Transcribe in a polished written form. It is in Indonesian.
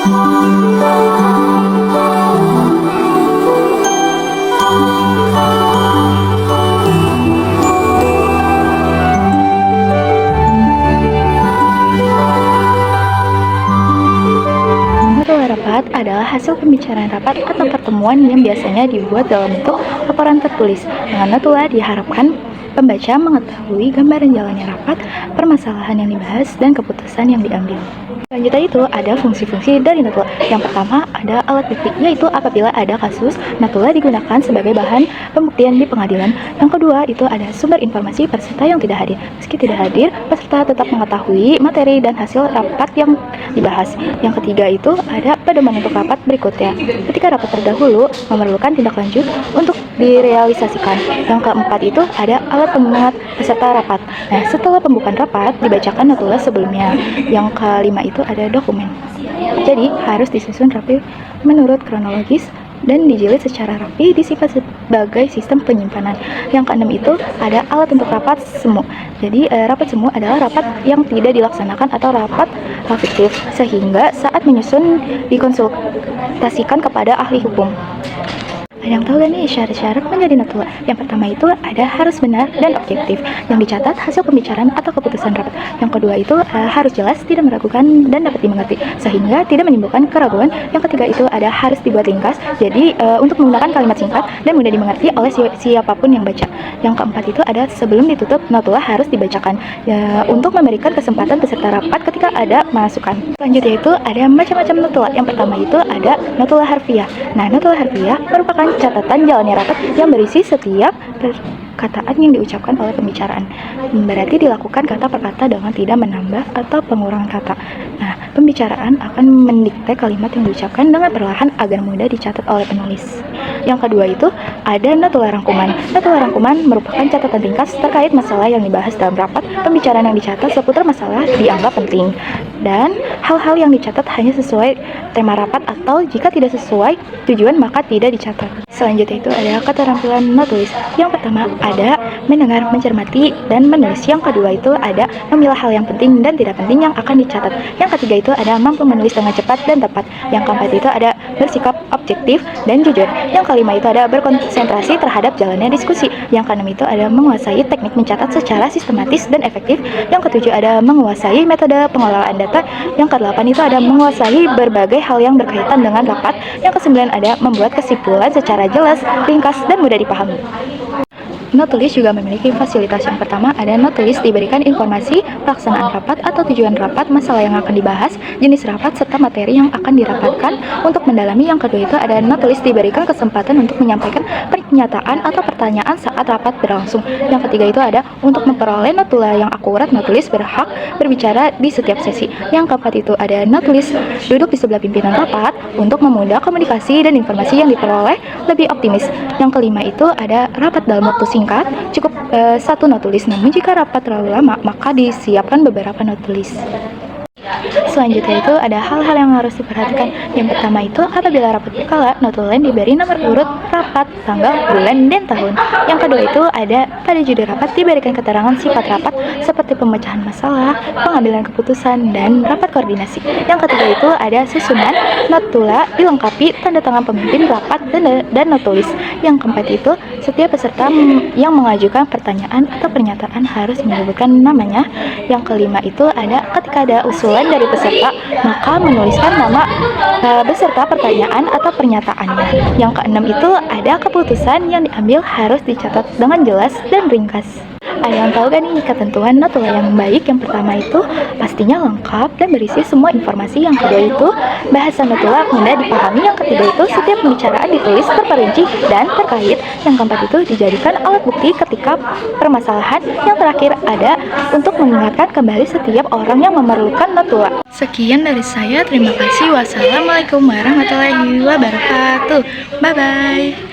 Notula rapat adalah hasil pembicaraan rapat atau pertemuan yang biasanya dibuat dalam bentuk laporan tertulis. Dengan notula diharapkan pembaca mengetahui gambaran jalannya rapat, permasalahan yang dibahas, dan keputusan yang diambil. Selanjutnya itu ada fungsi-fungsi dari notula. Yang pertama ada alat bukti, yaitu apabila ada kasus, notula digunakan sebagai bahan pembuktian di pengadilan. Yang kedua itu ada sumber informasi peserta yang tidak hadir. Meski tidak hadir, peserta tetap mengetahui materi dan hasil rapat yang dibahas. Yang ketiga itu ada pedoman untuk rapat berikutnya. Ketika rapat terdahulu memerlukan tindak lanjut untuk direalisasikan. Yang keempat itu ada alat pengingat peserta rapat. Nah, setelah pembukaan rapat dibacakan notula sebelumnya. Yang kelima itu ada dokumen. Jadi harus disusun rapi menurut kronologis dan dijilid secara rapi, disimpan sebagai sistem penyimpanan. Yang keenam itu ada alat untuk rapat semu. Jadi rapat semu adalah rapat yang tidak dilaksanakan atau rapat fiktif, sehingga saat menyusun dikonsultasikan kepada ahli hukum. Ada yang tahu gak nih syarat-syarat menjadi notula? Yang pertama itu ada harus benar dan objektif, yang dicatat hasil pembicaraan atau keputusan rapat. Yang kedua itu harus jelas, tidak meragukan dan dapat dimengerti, sehingga tidak menimbulkan keraguan. Yang ketiga itu ada harus dibuat ringkas, jadi untuk menggunakan kalimat singkat dan mudah dimengerti oleh siapapun yang baca. Yang keempat itu ada sebelum ditutup notula harus dibacakan, ya, untuk memberikan kesempatan peserta rapat ketika ada masukan. Selanjutnya itu ada macam-macam notula. Yang pertama itu ada notula harfiah. Nah, notula harfiah merupakan catatan jalannya rapat yang berisi setiap perkataan yang diucapkan oleh pembicaraan. Berarti dilakukan kata per kata dengan tidak menambah atau pengurangan kata. Nah, pembicaraan akan mendikte kalimat yang diucapkan dengan perlahan agar mudah dicatat oleh penulis. Yang kedua itu ada notula rangkuman. Notula rangkuman merupakan catatan ringkas terkait masalah yang dibahas dalam rapat. Pembicaraan yang dicatat seputar masalah dianggap penting, dan hal-hal yang dicatat hanya sesuai tema rapat, atau jika tidak sesuai tujuan maka tidak dicatat. Selanjutnya itu ada keterampilan menulis. Yang pertama ada mendengar, mencermati, dan menulis. Yang kedua itu ada memilah hal yang penting dan tidak penting yang akan dicatat. Yang ketiga itu ada mampu menulis dengan cepat dan tepat. Yang keempat itu ada bersikap objektif dan jujur. Yang kelima itu ada berkonsentrasi terhadap jalannya diskusi. Yang keenam itu ada menguasai teknik mencatat secara sistematis dan efektif. Yang ketujuh ada menguasai metode pengelolaan data. Yang kedelapan itu ada menguasai berbagai hal yang berkaitan dengan rapat. Yang kesembilan ada membuat kesimpulan secara jelas, ringkas, dan mudah dipahami. Notulis juga memiliki fasilitas. Yang pertama ada notulis diberikan informasi pelaksanaan rapat atau tujuan rapat, masalah yang akan dibahas, jenis rapat, serta materi yang akan dirapatkan untuk mendalami. Yang kedua itu ada notulis diberikan kesempatan untuk menyampaikan pernyataan atau pertanyaan saat rapat berlangsung. Yang ketiga itu ada untuk memperoleh notula yang akurat, notulis berhak berbicara di setiap sesi. Yang keempat itu ada notulis duduk di sebelah pimpinan rapat untuk memudah komunikasi dan informasi yang diperoleh lebih optimis. Yang kelima itu ada rapat dalam waktu singkat, cukup satu notulis, namun jika rapat terlalu lama maka disiapkan beberapa notulis. Selanjutnya itu ada hal-hal yang harus diperhatikan. Yang pertama itu apabila rapat berkala, notulen diberi nomor urut rapat, tanggal, bulan, dan tahun. Yang kedua itu ada pada judul rapat diberikan keterangan sifat rapat seperti pemecahan masalah, pengambilan keputusan, dan rapat koordinasi. Yang ketiga itu ada susunan notula dilengkapi tanda tangan pemimpin rapat dan notulis. Yang keempat itu setiap peserta yang mengajukan pertanyaan atau pernyataan harus menyebutkan namanya. Yang kelima itu ada ketika ada usulan dari peserta maka menuliskan nama beserta pertanyaan atau pernyataannya. Yang keenam itu ada keputusan yang diambil harus dicatat dengan jelas dan ringkas. Ada yang tahu gak nih ketentuan notula yang baik? Yang pertama itu pastinya lengkap dan berisi semua informasi. Yang kedua itu bahasa notula mudah dipahami. Yang ketiga itu setiap pembicaraan ditulis terperinci dan terkait. Yang keempat itu dijadikan alat bukti ketika permasalahan. Yang terakhir ada untuk mengingatkan kembali setiap orang yang memerlukan notula. Sekian dari saya, terima kasih. Wassalamualaikum warahmatullahi wabarakatuh. Bye bye.